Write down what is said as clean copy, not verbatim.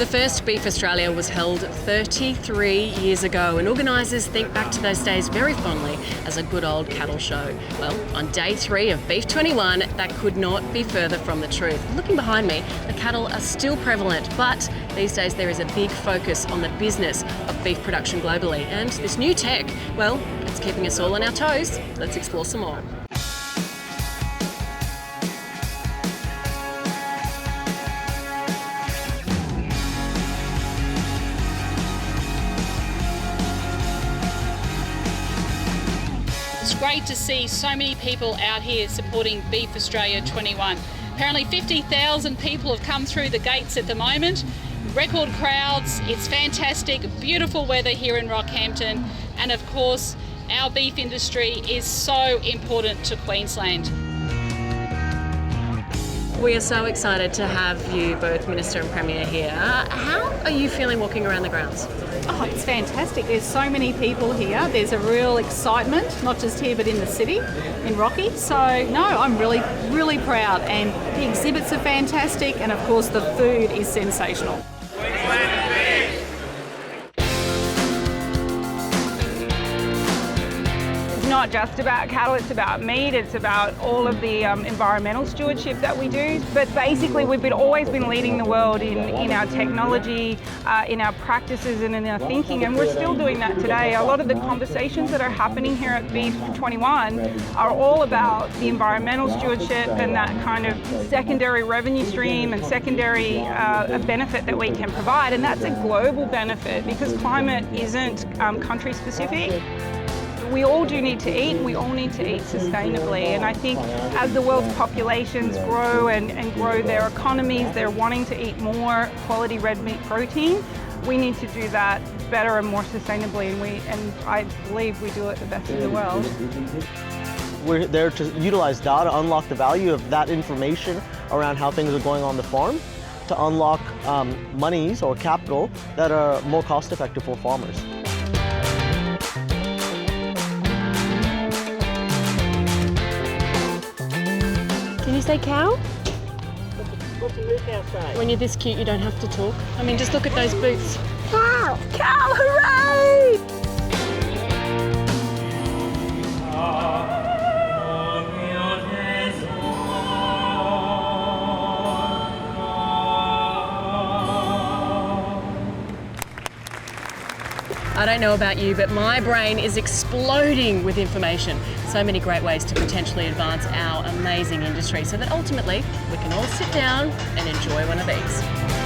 The first Beef Australia was held 33 years ago, and organisers think back to those days very fondly as a good old cattle show. Well, on day 3 of Beef21, that could not be further from the truth. Looking behind me, the cattle are still prevalent, but these days there is a big focus on the business of beef production globally, and this new tech, well, it's keeping us all on our toes. Let's explore some more. It's great to see so many people out here supporting Beef Australia 21. Apparently 50,000 people have come through the gates at the moment. Record crowds, it's fantastic, beautiful weather here in Rockhampton, and of course our beef industry is so important to Queensland. We are so excited to have you both, Minister and Premier, here. How are you feeling walking around the grounds? Oh, it's fantastic. There's so many people here. There's a real excitement, not just here but in the city, in Rocky. So, no, I'm really, really proud. And the exhibits are fantastic, and of course the food is sensational. Not just about cattle, it's about meat, it's about all of the environmental stewardship that we do. But basically we've always been leading the world in our technology, in our practices and in our thinking, and we're still doing that today. A lot of the conversations that are happening here at Beef21 are all about the environmental stewardship and that kind of secondary revenue stream and secondary benefit that we can provide, and that's a global benefit because climate isn't country specific. We all do need to eat, and we all need to eat sustainably. And I think as the world's populations grow and grow their economies, they're wanting to eat more quality red meat protein. We need to do that better and more sustainably, and I believe we do it the best in the world. We're there to utilize data, unlock the value of that information around how things are going on the farm, to unlock monies or capital that are more cost effective for farmers. Can you say cow? What's the new cow say? When you're this cute, you don't have to talk. I mean, just look at those boots. Cow! Cow, hooray! I don't know about you, but my brain is exploding with information. So many great ways to potentially advance our amazing industry so that ultimately we can all sit down and enjoy one of these.